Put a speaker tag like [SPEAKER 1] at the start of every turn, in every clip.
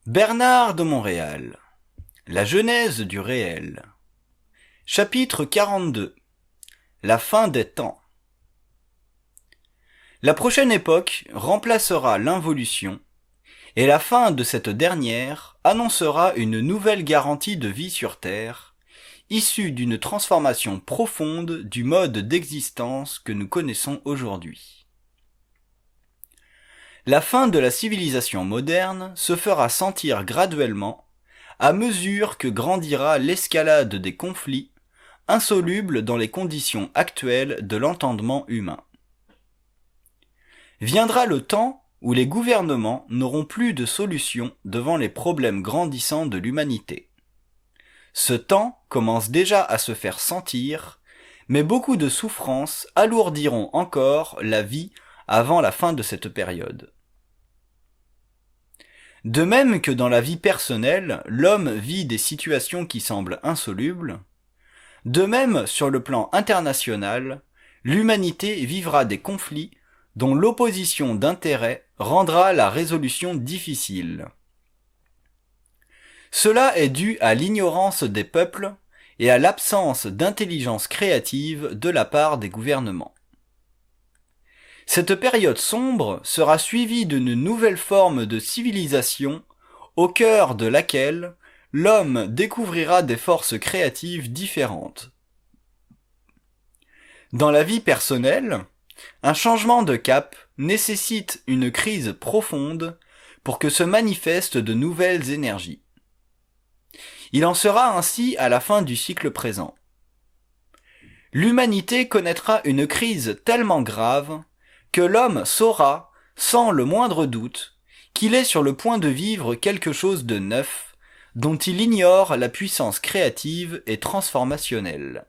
[SPEAKER 1] Bernard de Montréal. La genèse du réel. Chapitre 42. La fin des temps. La prochaine époque remplacera l'involution, et la fin de cette dernière annoncera une nouvelle garantie de vie sur Terre, issue d'une transformation profonde du mode d'existence que nous connaissons aujourd'hui. La fin de la civilisation moderne se fera sentir graduellement à mesure que grandira l'escalade des conflits, insolubles dans les conditions actuelles de l'entendement humain. Viendra le temps où les gouvernements n'auront plus de solution devant les problèmes grandissants de l'humanité. Ce temps commence déjà à se faire sentir, mais beaucoup de souffrances alourdiront encore la vie avant la fin de cette période. De même que dans la vie personnelle, l'homme vit des situations qui semblent insolubles, de même sur le plan international, l'humanité vivra des conflits dont l'opposition d'intérêts rendra la résolution difficile. Cela est dû à l'ignorance des peuples et à l'absence d'intelligence créative de la part des gouvernements. Cette période sombre sera suivie d'une nouvelle forme de civilisation au cœur de laquelle l'homme découvrira des forces créatives différentes. Dans la vie personnelle, un changement de cap nécessite une crise profonde pour que se manifestent de nouvelles énergies. Il en sera ainsi à la fin du cycle présent. L'humanité connaîtra une crise tellement grave que l'homme saura, sans le moindre doute, qu'il est sur le point de vivre quelque chose de neuf, dont il ignore la puissance créative et transformationnelle.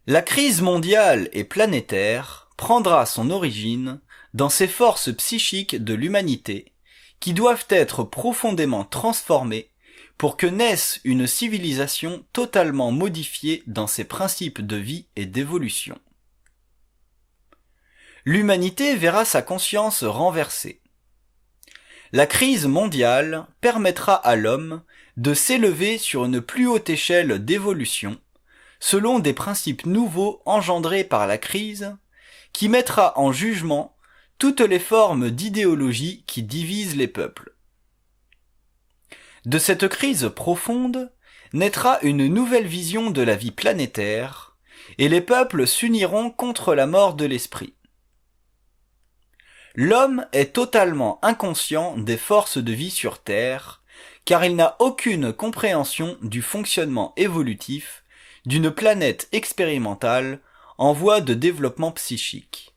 [SPEAKER 1] La crise mondiale et planétaire prendra son origine dans ces forces psychiques de l'humanité qui doivent être profondément transformées pour que naisse une civilisation totalement modifiée dans ses principes de vie et d'évolution. L'humanité verra sa conscience renversée. La crise mondiale permettra à l'homme de s'élever sur une plus haute échelle d'évolution, selon des principes nouveaux engendrés par la crise, qui mettra en jugement toutes les formes d'idéologie qui divisent les peuples. De cette crise profonde naîtra une nouvelle vision de la vie planétaire, et les peuples s'uniront contre la mort de l'esprit. L'homme est totalement inconscient des forces de vie sur Terre, car il n'a aucune compréhension du fonctionnement évolutif d'une planète expérimentale en voie de développement psychique.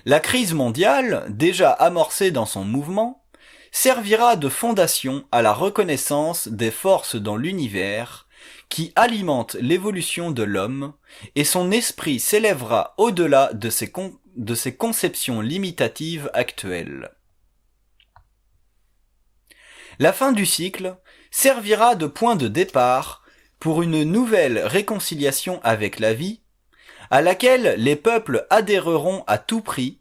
[SPEAKER 1] La crise mondiale, déjà amorcée dans son mouvement, servira de fondation à la reconnaissance des forces dans l'univers qui alimentent l'évolution de l'homme, et son esprit s'élèvera au-delà de ses conceptions limitatives actuelles. La fin du cycle servira de point de départ pour une nouvelle réconciliation avec la vie, à laquelle les peuples adhéreront à tout prix,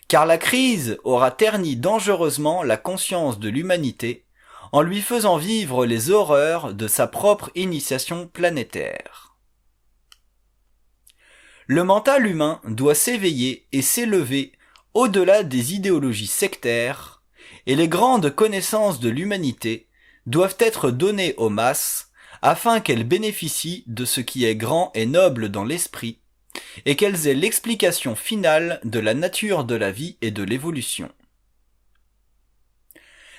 [SPEAKER 1] car la crise aura terni dangereusement la conscience de l'humanité en lui faisant vivre les horreurs de sa propre initiation planétaire. Le mental humain doit s'éveiller et s'élever au-delà des idéologies sectaires, et les grandes connaissances de l'humanité doivent être données aux masses afin qu'elles bénéficient de ce qui est grand et noble dans l'esprit, et qu'elles aient l'explication finale de la nature de la vie et de l'évolution.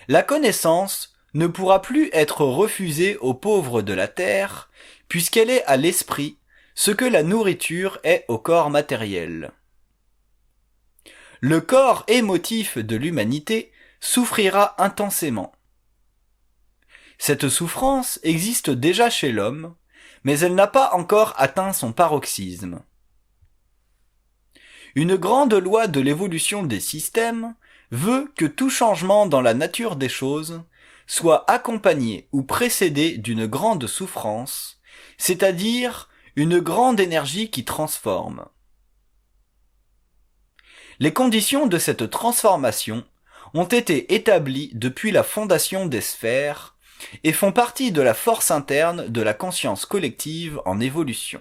[SPEAKER 1] La connaissance ne pourra plus être refusée aux pauvres de la terre, puisqu'elle est à l'esprit ce que la nourriture est au corps matériel. Le corps émotif de l'humanité souffrira intensément. Cette souffrance existe déjà chez l'homme, mais elle n'a pas encore atteint son paroxysme. Une grande loi de l'évolution des systèmes veut que tout changement dans la nature des choses soit accompagné ou précédé d'une grande souffrance, c'est-à-dire une grande énergie qui transforme. Les conditions de cette transformation ont été établis depuis la fondation des sphères et font partie de la force interne de la conscience collective en évolution.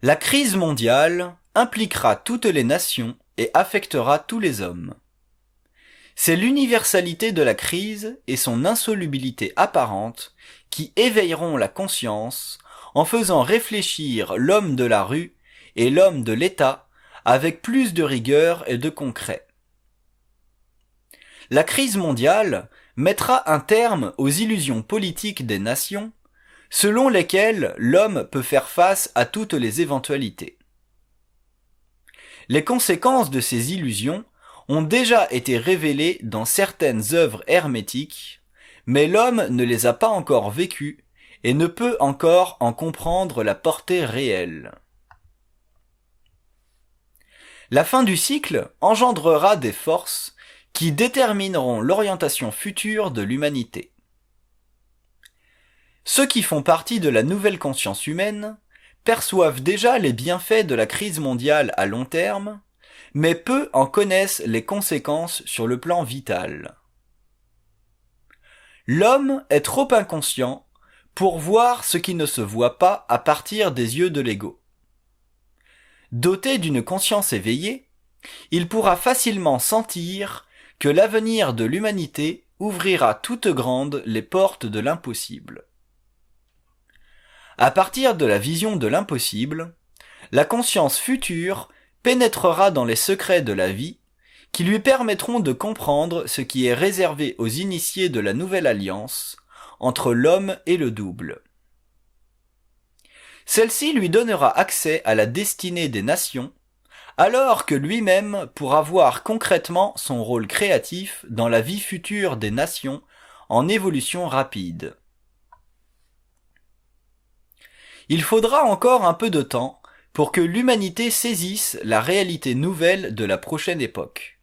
[SPEAKER 1] La crise mondiale impliquera toutes les nations et affectera tous les hommes. C'est l'universalité de la crise et son insolubilité apparente qui éveilleront la conscience en faisant réfléchir l'homme de la rue et l'homme de l'État avec plus de rigueur et de concret. La crise mondiale mettra un terme aux illusions politiques des nations, selon lesquelles l'homme peut faire face à toutes les éventualités. Les conséquences de ces illusions ont déjà été révélées dans certaines œuvres hermétiques, mais l'homme ne les a pas encore vécues et ne peut encore en comprendre la portée réelle. La fin du cycle engendrera des forces qui détermineront l'orientation future de l'humanité. Ceux qui font partie de la nouvelle conscience humaine perçoivent déjà les bienfaits de la crise mondiale à long terme, mais peu en connaissent les conséquences sur le plan vital. L'homme est trop inconscient pour voir ce qui ne se voit pas à partir des yeux de l'ego. Doté d'une conscience éveillée, il pourra facilement sentir que l'avenir de l'humanité ouvrira toutes grandes les portes de l'impossible. À partir de la vision de l'impossible, la conscience future pénétrera dans les secrets de la vie qui lui permettront de comprendre ce qui est réservé aux initiés de la nouvelle alliance entre l'homme et le double. Celle-ci lui donnera accès à la destinée des nations, alors que lui-même pourra voir concrètement son rôle créatif dans la vie future des nations en évolution rapide. Il faudra encore un peu de temps pour que l'humanité saisisse la réalité nouvelle de la prochaine époque.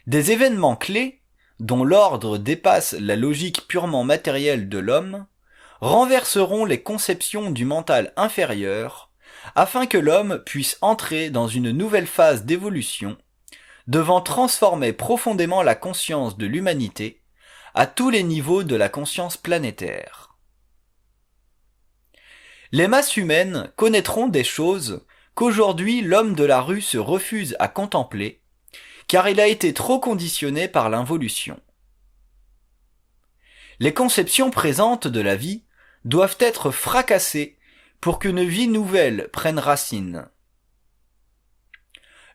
[SPEAKER 1] Des événements clés, dont l'ordre dépasse la logique purement matérielle de l'homme, renverseront les conceptions du mental inférieur, afin que l'homme puisse entrer dans une nouvelle phase d'évolution, devant transformer profondément la conscience de l'humanité à tous les niveaux de la conscience planétaire. Les masses humaines connaîtront des choses qu'aujourd'hui l'homme de la rue se refuse à contempler, car il a été trop conditionné par l'involution. Les conceptions présentes de la vie doivent être fracassées pour qu'une vie nouvelle prenne racine.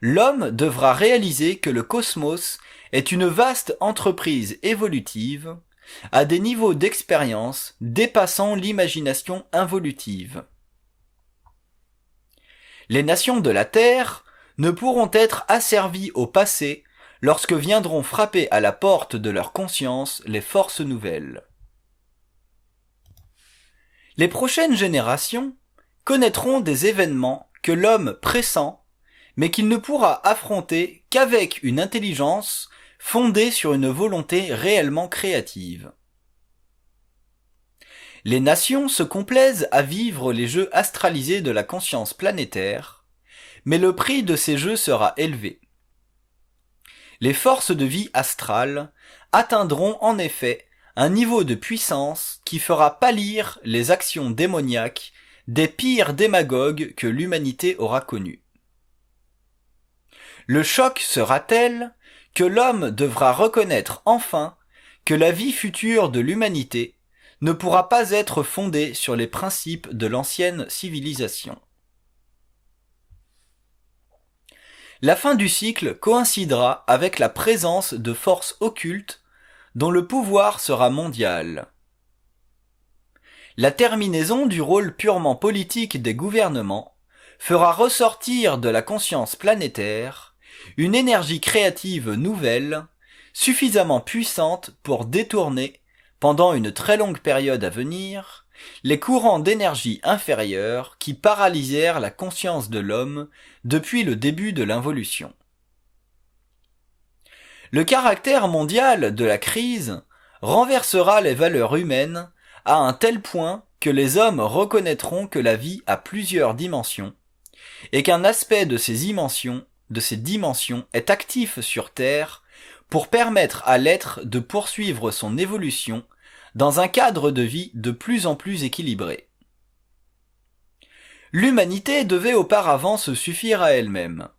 [SPEAKER 1] L'homme devra réaliser que le cosmos est une vaste entreprise évolutive à des niveaux d'expérience dépassant l'imagination involutive. Les nations de la Terre ne pourront être asservies au passé lorsque viendront frapper à la porte de leur conscience les forces nouvelles. Les prochaines générations connaîtront des événements que l'homme pressent, mais qu'il ne pourra affronter qu'avec une intelligence fondée sur une volonté réellement créative. Les nations se complaisent à vivre les jeux astralisés de la conscience planétaire, mais le prix de ces jeux sera élevé. Les forces de vie astrale atteindront en effet un niveau de puissance qui fera pâlir les actions démoniaques des pires démagogues que l'humanité aura connus. Le choc sera tel que l'homme devra reconnaître enfin que la vie future de l'humanité ne pourra pas être fondée sur les principes de l'ancienne civilisation. La fin du cycle coïncidera avec la présence de forces occultes dont le pouvoir sera mondial. La terminaison du rôle purement politique des gouvernements fera ressortir de la conscience planétaire une énergie créative nouvelle, suffisamment puissante pour détourner, pendant une très longue période à venir, les courants d'énergie inférieurs qui paralysèrent la conscience de l'homme depuis le début de l'involution. Le caractère mondial de la crise renversera les valeurs humaines à un tel point que les hommes reconnaîtront que la vie a plusieurs dimensions et qu'un aspect de ces dimensions de ces dimensions est actif sur Terre pour permettre à l'être de poursuivre son évolution dans un cadre de vie de plus en plus équilibré. L'humanité devait auparavant se suffire à elle-même,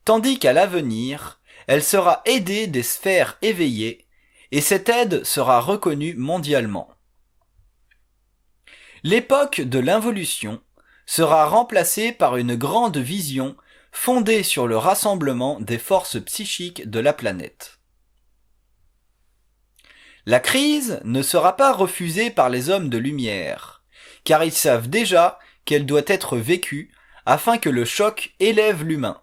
[SPEAKER 1] tandis qu'à l'avenir, elle sera aidée des sphères éveillées, et cette aide sera reconnue mondialement. L'époque de l'involution sera remplacée par une grande vision fondée sur le rassemblement des forces psychiques de la planète. La crise ne sera pas refusée par les hommes de lumière, car ils savent déjà qu'elle doit être vécue afin que le choc élève l'humain.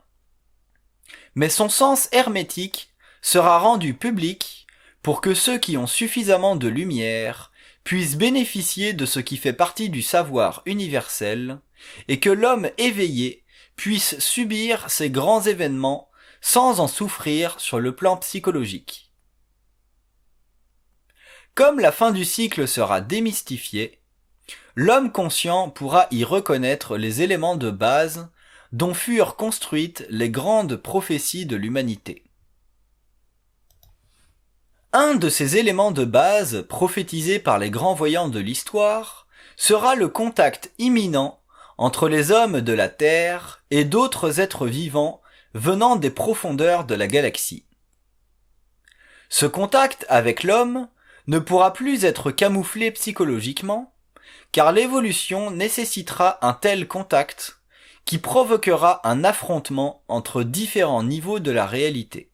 [SPEAKER 1] Mais son sens hermétique sera rendu public pour que ceux qui ont suffisamment de lumière puissent bénéficier de ce qui fait partie du savoir universel et que l'homme éveillé puisse subir ces grands événements sans en souffrir sur le plan psychologique. Comme la fin du cycle sera démystifiée, l'homme conscient pourra y reconnaître les éléments de base dont furent construites les grandes prophéties de l'humanité. Un de ces éléments de base prophétisés par les grands voyants de l'histoire sera le contact imminent entre les hommes de la Terre et d'autres êtres vivants venant des profondeurs de la galaxie. Ce contact avec l'homme ne pourra plus être camouflé psychologiquement, car l'évolution nécessitera un tel contact qui provoquera un affrontement entre différents niveaux de la réalité.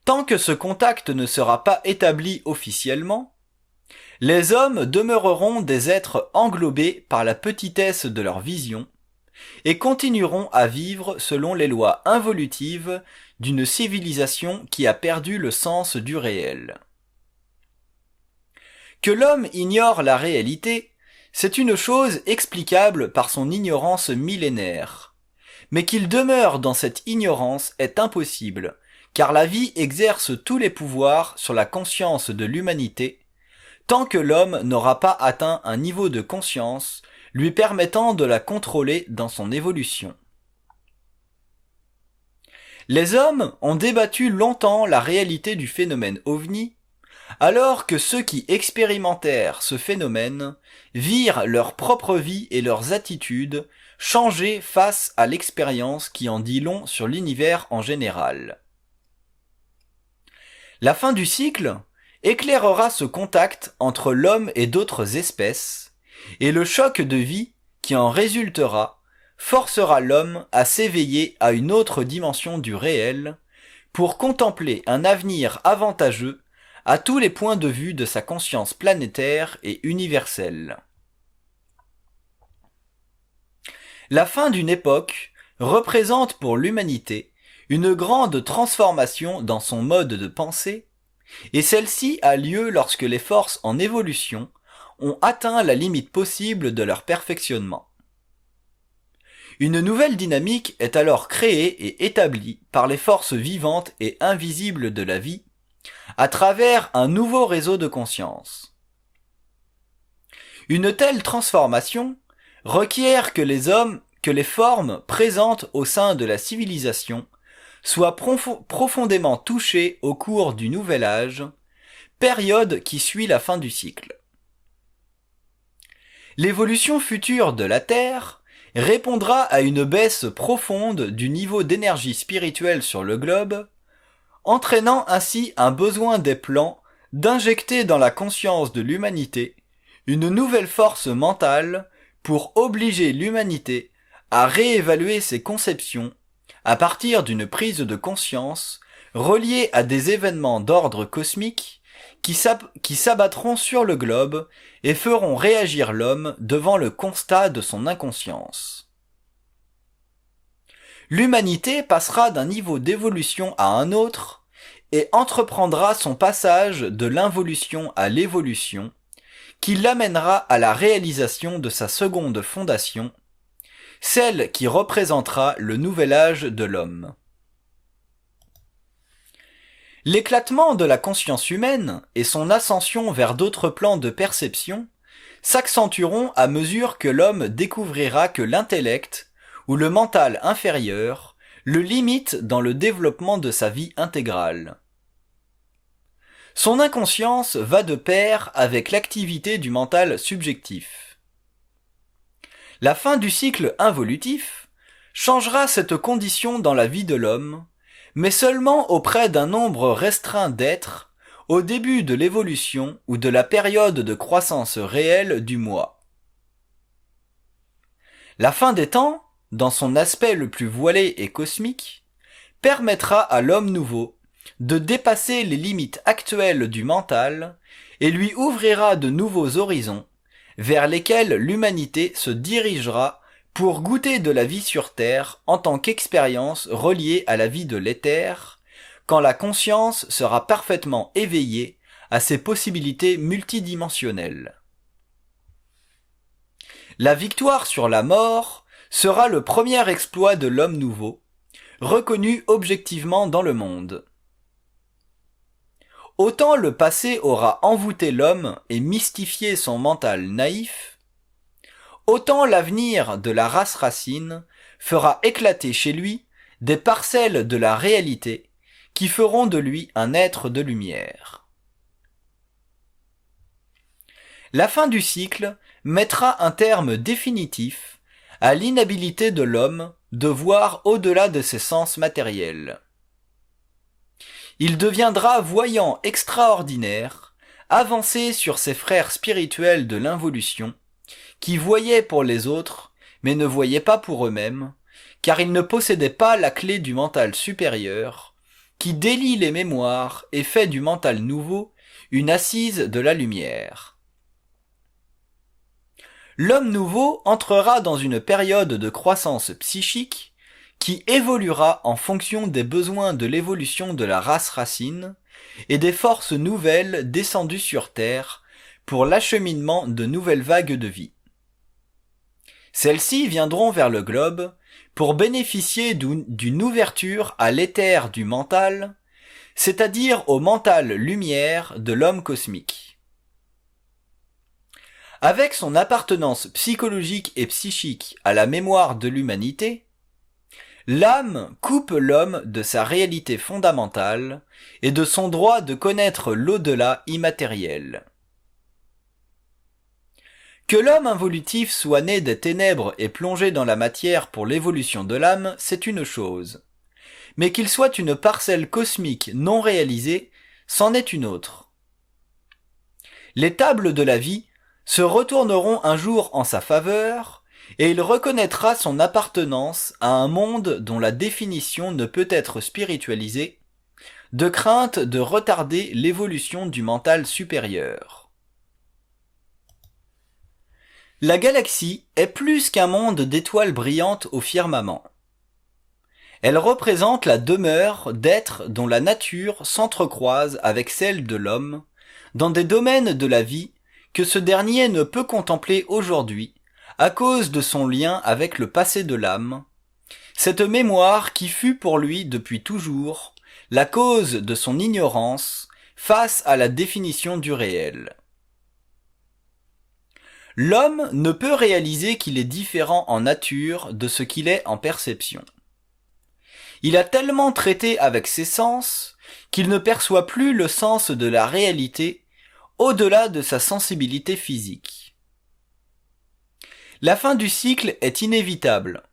[SPEAKER 1] Tant que ce contact ne sera pas établi officiellement, les hommes demeureront des êtres englobés par la petitesse de leur vision et continueront à vivre selon les lois involutives d'une civilisation qui a perdu le sens du réel. Que l'homme ignore la réalité, c'est une chose explicable par son ignorance millénaire. Mais qu'il demeure dans cette ignorance est impossible, car la vie exerce tous les pouvoirs sur la conscience de l'humanité, tant que l'homme n'aura pas atteint un niveau de conscience lui permettant de la contrôler dans son évolution. Les hommes ont débattu longtemps la réalité du phénomène OVNI, alors que ceux qui expérimentèrent ce phénomène virent leur propre vie et leurs attitudes changer face à l'expérience qui en dit long sur l'univers en général. La fin du cycle éclairera ce contact entre l'homme et d'autres espèces, et le choc de vie qui en résultera forcera l'homme à s'éveiller à une autre dimension du réel pour contempler un avenir avantageux à tous les points de vue de sa conscience planétaire et universelle. La fin d'une époque représente pour l'humanité une grande transformation dans son mode de pensée, et celle-ci a lieu lorsque les forces en évolution ont atteint la limite possible de leur perfectionnement. Une nouvelle dynamique est alors créée et établie par les forces vivantes et invisibles de la vie, à travers un nouveau réseau de conscience. Une telle transformation requiert que les formes présentes au sein de la civilisation soient profondément touchées au cours du Nouvel Âge, période qui suit la fin du cycle. L'évolution future de la Terre répondra à une baisse profonde du niveau d'énergie spirituelle sur le globe, entraînant ainsi un besoin des plans d'injecter dans la conscience de l'humanité une nouvelle force mentale pour obliger l'humanité à réévaluer ses conceptions à partir d'une prise de conscience reliée à des événements d'ordre cosmique qui s'abattront sur le globe et feront réagir l'homme devant le constat de son inconscience. L'humanité passera d'un niveau d'évolution à un autre et entreprendra son passage de l'involution à l'évolution, qui l'amènera à la réalisation de sa seconde fondation, celle qui représentera le nouvel âge de l'homme. L'éclatement de la conscience humaine et son ascension vers d'autres plans de perception s'accentueront à mesure que l'homme découvrira que l'intellect, où le mental inférieur le limite dans le développement de sa vie intégrale. Son inconscience va de pair avec l'activité du mental subjectif. La fin du cycle involutif changera cette condition dans la vie de l'homme, mais seulement auprès d'un nombre restreint d'êtres au début de l'évolution ou de la période de croissance réelle du moi. La fin des temps, dans son aspect le plus voilé et cosmique, permettra à l'homme nouveau de dépasser les limites actuelles du mental et lui ouvrira de nouveaux horizons vers lesquels l'humanité se dirigera pour goûter de la vie sur Terre en tant qu'expérience reliée à la vie de l'éther, quand la conscience sera parfaitement éveillée à ses possibilités multidimensionnelles. La victoire sur la mort sera le premier exploit de l'homme nouveau, reconnu objectivement dans le monde. Autant le passé aura envoûté l'homme et mystifié son mental naïf, autant l'avenir de la race racine fera éclater chez lui des parcelles de la réalité qui feront de lui un être de lumière. La fin du cycle mettra un terme définitif à l'inhabilité de l'homme de voir au-delà de ses sens matériels. Il deviendra voyant extraordinaire, avancé sur ses frères spirituels de l'involution, qui voyaient pour les autres, mais ne voyaient pas pour eux-mêmes, car ils ne possédaient pas la clé du mental supérieur, qui délie les mémoires et fait du mental nouveau une assise de la lumière. L'homme nouveau entrera dans une période de croissance psychique qui évoluera en fonction des besoins de l'évolution de la race racine et des forces nouvelles descendues sur Terre pour l'acheminement de nouvelles vagues de vie. Celles-ci viendront vers le globe pour bénéficier d'une ouverture à l'éther du mental, c'est-à-dire au mental lumière de l'homme cosmique. Avec son appartenance psychologique et psychique à la mémoire de l'humanité, l'âme coupe l'homme de sa réalité fondamentale et de son droit de connaître l'au-delà immatériel. Que l'homme involutif soit né des ténèbres et plongé dans la matière pour l'évolution de l'âme, c'est une chose. Mais qu'il soit une parcelle cosmique non réalisée, c'en est une autre. Les tables de la vie se retourneront un jour en sa faveur, et il reconnaîtra son appartenance à un monde dont la définition ne peut être spiritualisée, de crainte de retarder l'évolution du mental supérieur. La galaxie est plus qu'un monde d'étoiles brillantes au firmament. Elle représente la demeure d'êtres dont la nature s'entrecroise avec celle de l'homme, dans des domaines de la vie que ce dernier ne peut contempler aujourd'hui, à cause de son lien avec le passé de l'âme, cette mémoire qui fut pour lui depuis toujours la cause de son ignorance face à la définition du réel. L'homme ne peut réaliser qu'il est différent en nature de ce qu'il est en perception. Il a tellement traité avec ses sens qu'il ne perçoit plus le sens de la réalité au-delà de sa sensibilité physique. La fin du cycle est inévitable,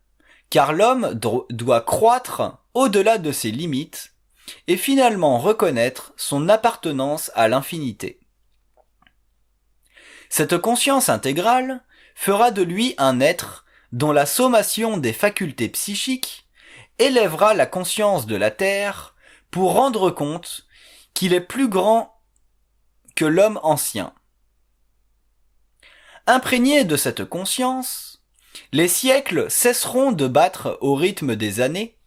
[SPEAKER 1] car l'homme doit croître au-delà de ses limites et finalement reconnaître son appartenance à l'infinité. Cette conscience intégrale fera de lui un être dont la sommation des facultés psychiques élèvera la conscience de la Terre pour rendre compte qu'il est plus grand que l'homme ancien. Imprégnés de cette conscience, les siècles cesseront de battre au rythme des années,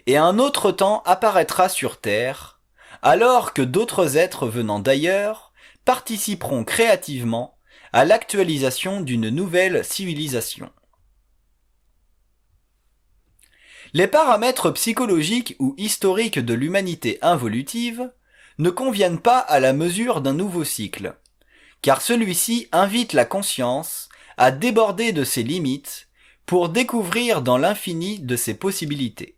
[SPEAKER 1] et un autre temps apparaîtra sur Terre, alors que d'autres êtres venant d'ailleurs participeront créativement à l'actualisation d'une nouvelle civilisation. Les paramètres psychologiques ou historiques de l'humanité involutive ne conviennent pas à la mesure d'un nouveau cycle, car celui-ci invite la conscience à déborder de ses limites pour découvrir dans l'infini de ses possibilités.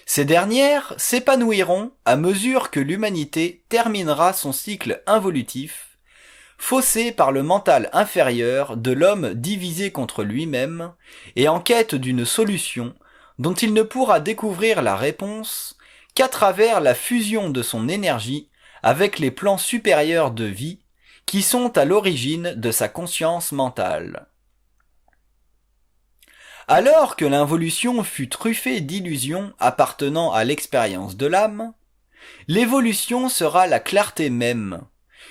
[SPEAKER 1] Ces dernières s'épanouiront à mesure que l'humanité terminera son cycle involutif, faussé par le mental inférieur de l'homme divisé contre lui-même et en quête d'une solution dont il ne pourra découvrir la réponse qu'à travers la fusion de son énergie avec les plans supérieurs de vie qui sont à l'origine de sa conscience mentale. Alors que l'involution fut truffée d'illusions appartenant à l'expérience de l'âme, l'évolution sera la clarté même,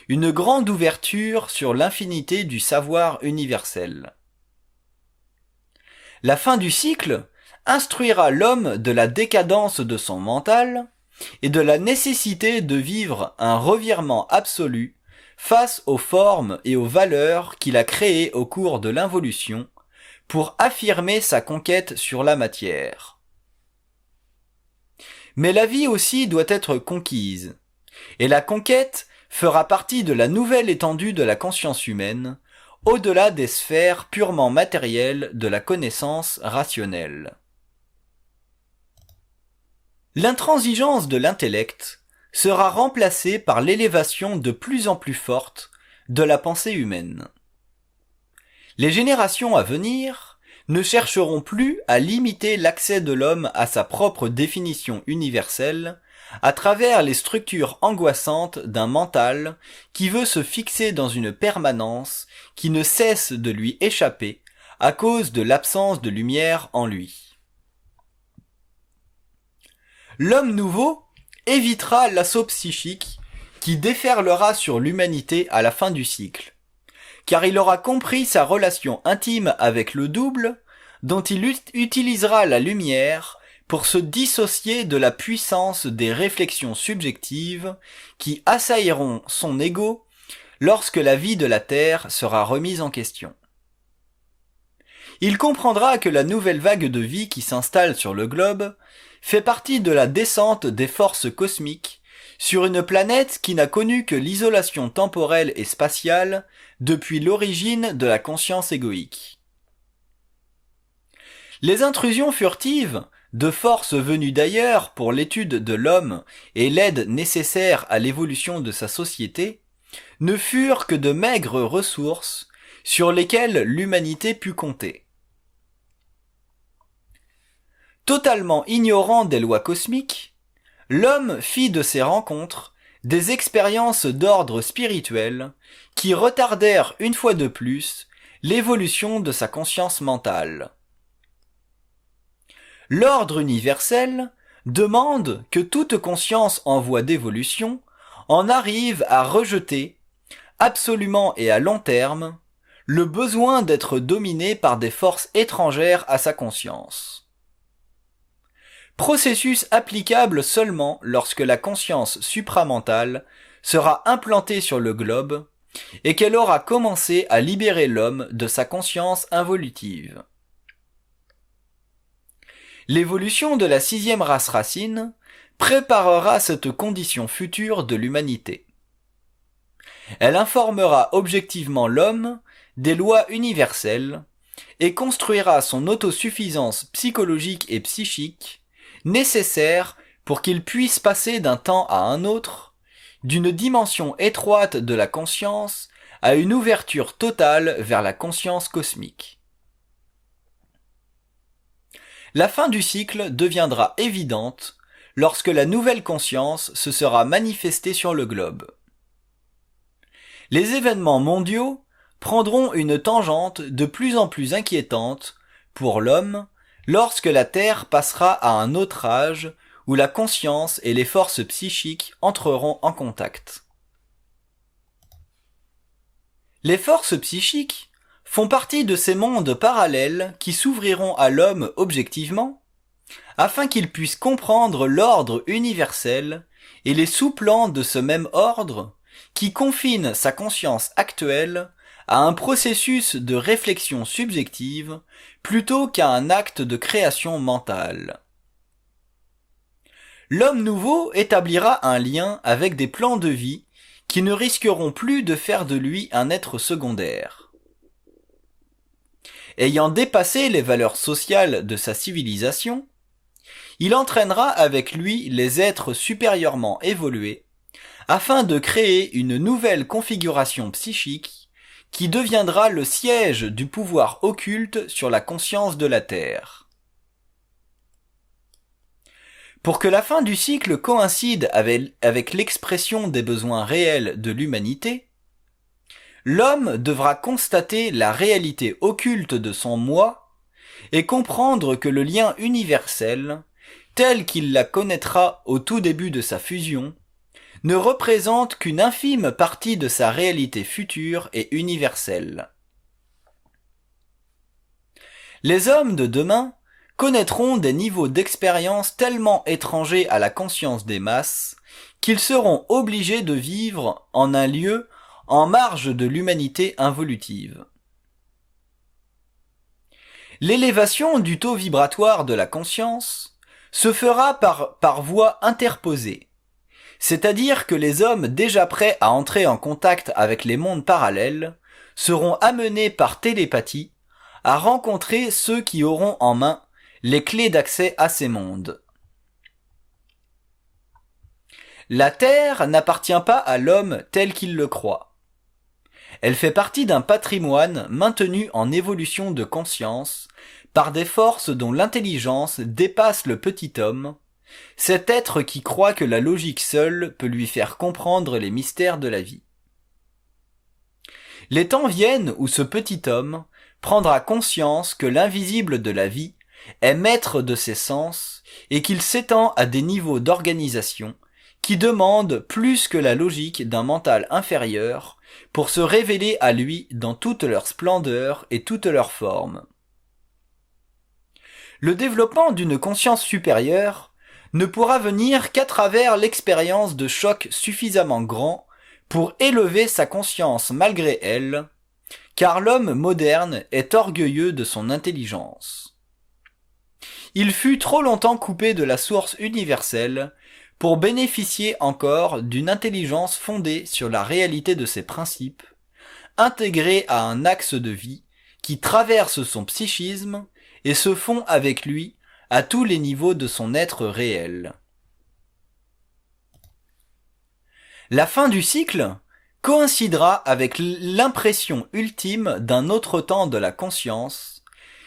[SPEAKER 1] une grande ouverture sur l'infinité du savoir universel. La fin du cycle instruira l'homme de la décadence de son mental et de la nécessité de vivre un revirement absolu face aux formes et aux valeurs qu'il a créées au cours de l'involution pour affirmer sa conquête sur la matière. Mais la vie aussi doit être conquise, et la conquête fera partie de la nouvelle étendue de la conscience humaine, au-delà des sphères purement matérielles de la connaissance rationnelle. L'intransigeance de l'intellect sera remplacée par l'élévation de plus en plus forte de la pensée humaine. Les générations à venir ne chercheront plus à limiter l'accès de l'homme à sa propre définition universelle à travers les structures angoissantes d'un mental qui veut se fixer dans une permanence qui ne cesse de lui échapper à cause de l'absence de lumière en lui. L'homme nouveau évitera l'assaut psychique qui déferlera sur l'humanité à la fin du cycle, car il aura compris sa relation intime avec le double, dont il utilisera la lumière pour se dissocier de la puissance des réflexions subjectives qui assailleront son ego lorsque la vie de la Terre sera remise en question. Il comprendra que la nouvelle vague de vie qui s'installe sur le globe fait partie de la descente des forces cosmiques sur une planète qui n'a connu que l'isolation temporelle et spatiale depuis l'origine de la conscience égoïque. Les intrusions furtives de forces venues d'ailleurs pour l'étude de l'homme et l'aide nécessaire à l'évolution de sa société ne furent que de maigres ressources sur lesquelles l'humanité put compter. Totalement ignorant des lois cosmiques, l'homme fit de ces rencontres des expériences d'ordre spirituel qui retardèrent une fois de plus l'évolution de sa conscience mentale. L'ordre universel demande que toute conscience en voie d'évolution en arrive à rejeter, absolument et à long terme, le besoin d'être dominé par des forces étrangères à sa conscience. Processus applicable seulement lorsque la conscience supramentale sera implantée sur le globe et qu'elle aura commencé à libérer l'homme de sa conscience involutive. L'évolution de la 6e race racine préparera cette condition future de l'humanité. Elle informera objectivement l'homme des lois universelles et construira son autosuffisance psychologique et psychique nécessaire pour qu'il puisse passer d'un temps à un autre, d'une dimension étroite de la conscience à une ouverture totale vers la conscience cosmique. La fin du cycle deviendra évidente lorsque la nouvelle conscience se sera manifestée sur le globe. Les événements mondiaux prendront une tangente de plus en plus inquiétante pour l'homme lorsque la Terre passera à un autre âge où la conscience et les forces psychiques entreront en contact. Les forces psychiques font partie de ces mondes parallèles qui s'ouvriront à l'homme objectivement, afin qu'il puisse comprendre l'ordre universel et les sous-plans de ce même ordre qui confine sa conscience actuelle à un processus de réflexion subjective plutôt qu'à un acte de création mentale. L'homme nouveau établira un lien avec des plans de vie qui ne risqueront plus de faire de lui un être secondaire. ayant dépassé les valeurs sociales de sa civilisation, il entraînera avec lui les êtres supérieurement évolués afin de créer une nouvelle configuration psychique qui deviendra le siège du pouvoir occulte sur la conscience de la Terre. Pour que la fin du cycle coïncide avec l'expression des besoins réels de l'humanité, l'homme devra constater la réalité occulte de son moi et comprendre que le lien universel, tel qu'il la connaîtra au tout début de sa fusion, ne représente qu'une infime partie de sa réalité future et universelle. Les hommes de demain connaîtront des niveaux d'expérience tellement étrangers à la conscience des masses qu'ils seront obligés de vivre en un lieu en marge de l'humanité involutive. L'élévation du taux vibratoire de la conscience se fera par voie interposée, c'est-à-dire que les hommes déjà prêts à entrer en contact avec les mondes parallèles seront amenés par télépathie à rencontrer ceux qui auront en main les clés d'accès à ces mondes. La Terre n'appartient pas à l'homme tel qu'il le croit. Elle fait partie d'un patrimoine maintenu en évolution de conscience par des forces dont l'intelligence dépasse le petit homme, cet être qui croit que la logique seule peut lui faire comprendre les mystères de la vie. Les temps viennent où ce petit homme prendra conscience que l'invisible de la vie est maître de ses sens et qu'il s'étend à des niveaux d'organisation qui demandent plus que la logique d'un mental inférieur pour se révéler à lui dans toute leur splendeur et toute leur forme. Le développement d'une conscience supérieure ne pourra venir qu'à travers l'expérience de chocs suffisamment grands pour élever sa conscience malgré elle, car l'homme moderne est orgueilleux de son intelligence. Il fut trop longtemps coupé de la source universelle pour bénéficier encore d'une intelligence fondée sur la réalité de ses principes, intégrée à un axe de vie qui traverse son psychisme et se fond avec lui à tous les niveaux de son être réel. La fin du cycle coïncidera avec l'impression ultime d'un autre temps de la conscience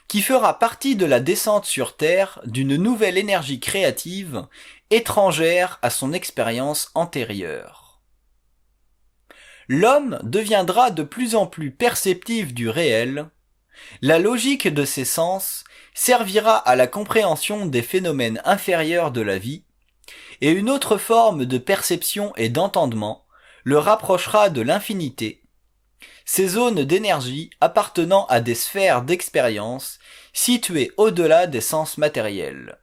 [SPEAKER 1] qui fera partie de la descente sur Terre d'une nouvelle énergie créative étrangère à son expérience antérieure. L'homme deviendra de plus en plus perceptif du réel, la logique de ses sens servira à la compréhension des phénomènes inférieurs de la vie, et une autre forme de perception et d'entendement le rapprochera de l'infinité, ces zones d'énergie appartenant à des sphères d'expérience situées au-delà des sens matériels.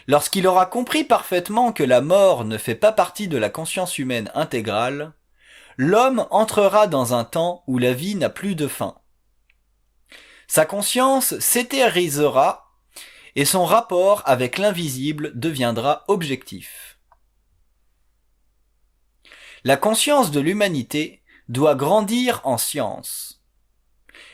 [SPEAKER 1] Lorsqu'il aura compris parfaitement que la mort ne fait pas partie de la conscience humaine intégrale, l'homme entrera dans un temps où la vie n'a plus de fin. Sa conscience s'éthérisera et son rapport avec l'invisible deviendra objectif. La conscience de l'humanité doit grandir en science.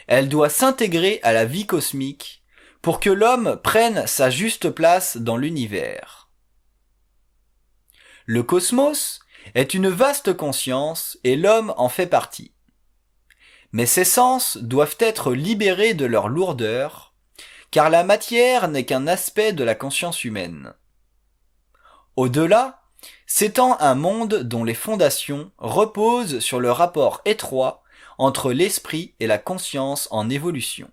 [SPEAKER 1] Elle doit s'intégrer à la vie cosmique pour que l'homme prenne sa juste place dans l'univers. Le cosmos est une vaste conscience et l'homme en fait partie. Mais ses sens doivent être libérés de leur lourdeur, car la matière n'est qu'un aspect de la conscience humaine. Au-delà, s'étend un monde dont les fondations reposent sur le rapport étroit entre l'esprit et la conscience en évolution.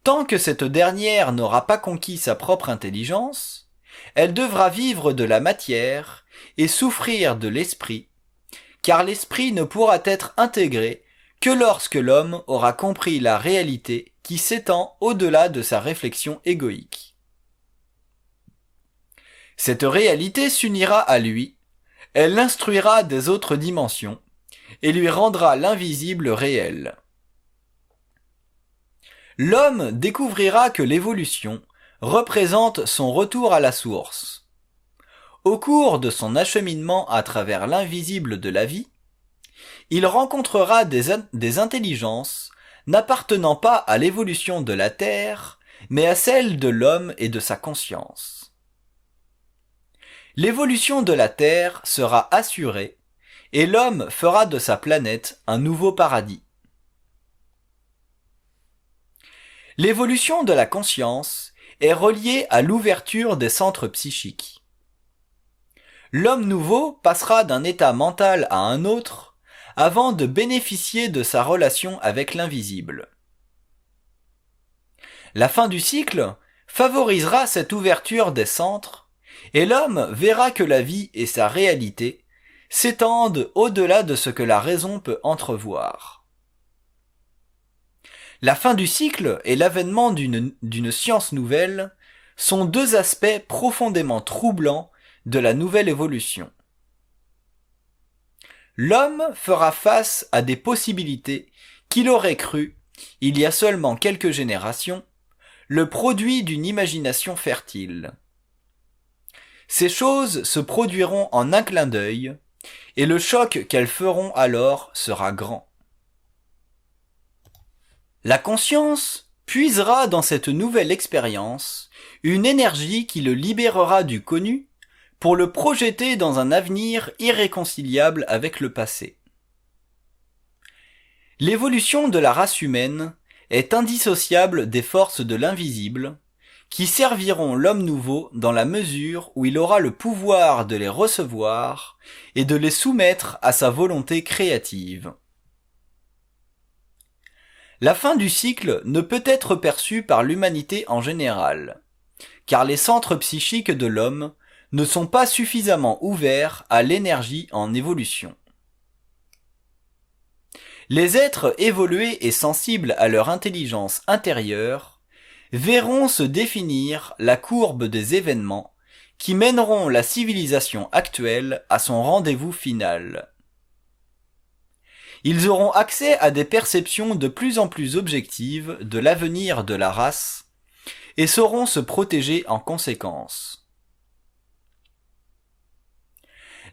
[SPEAKER 1] Tant que cette dernière n'aura pas conquis sa propre intelligence, elle devra vivre de la matière et souffrir de l'esprit, car l'esprit ne pourra être intégré que lorsque l'homme aura compris la réalité qui s'étend au-delà de sa réflexion égoïque. Cette réalité s'unira à lui, elle l'instruira des autres dimensions, et lui rendra l'invisible réel. L'homme découvrira que l'évolution représente son retour à la source. Au cours de son acheminement à travers l'invisible de la vie, il rencontrera des intelligences n'appartenant pas à l'évolution de la Terre, mais à celle de l'homme et de sa conscience. L'évolution de la Terre sera assurée, et l'homme fera de sa planète un nouveau paradis. L'évolution de la conscience est reliée à l'ouverture des centres psychiques. L'homme nouveau passera d'un état mental à un autre avant de bénéficier de sa relation avec l'invisible. La fin du cycle favorisera cette ouverture des centres et l'homme verra que la vie et sa réalité s'étendent au-delà de ce que la raison peut entrevoir. La fin du cycle et l'avènement d'une science nouvelle sont deux aspects profondément troublants de la nouvelle évolution. L'homme fera face à des possibilités qu'il aurait cru, il y a seulement quelques générations, le produit d'une imagination fertile. Ces choses se produiront en un clin d'œil, et le choc qu'elles feront alors sera grand. La conscience puisera dans cette nouvelle expérience une énergie qui le libérera du connu pour le projeter dans un avenir irréconciliable avec le passé. L'évolution de la race humaine est indissociable des forces de l'invisible, qui serviront l'homme nouveau dans la mesure où il aura le pouvoir de les recevoir et de les soumettre à sa volonté créative. La fin du cycle ne peut être perçue par l'humanité en général, car les centres psychiques de l'homme ne sont pas suffisamment ouverts à l'énergie en évolution. Les êtres évolués et sensibles à leur intelligence intérieure verront se définir la courbe des événements qui mèneront la civilisation actuelle à son rendez-vous final. Ils auront accès à des perceptions de plus en plus objectives de l'avenir de la race et sauront se protéger en conséquence.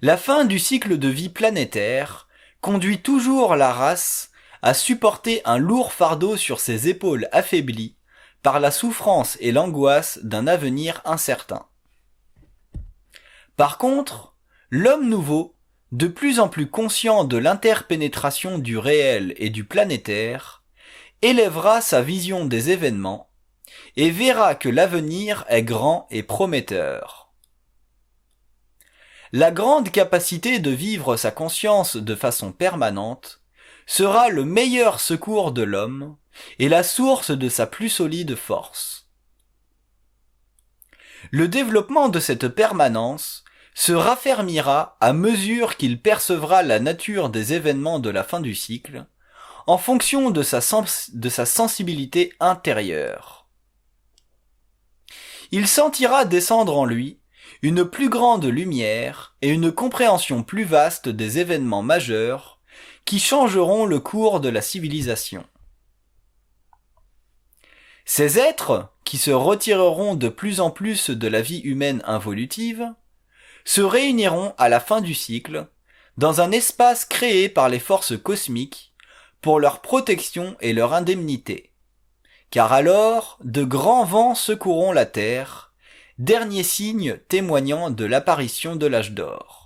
[SPEAKER 1] La fin du cycle de vie planétaire conduit toujours la race à supporter un lourd fardeau sur ses épaules affaiblies par la souffrance et l'angoisse d'un avenir incertain. Par contre, l'homme nouveau, de plus en plus conscient de l'interpénétration du réel et du planétaire, élèvera sa vision des événements et verra que l'avenir est grand et prometteur. La grande capacité de vivre sa conscience de façon permanente sera le meilleur secours de l'homme et la source de sa plus solide force. Le développement de cette permanence se raffermira à mesure qu'il percevra la nature des événements de la fin du cycle, en fonction de sa sensibilité intérieure. Il sentira descendre en lui une plus grande lumière et une compréhension plus vaste des événements majeurs qui changeront le cours de la civilisation. Ces êtres, qui se retireront de plus en plus de la vie humaine involutive, se réuniront à la fin du cycle, dans un espace créé par les forces cosmiques, pour leur protection et leur indemnité. Car alors, de grands vents secoueront la Terre, dernier signe témoignant de l'apparition de l'âge d'or.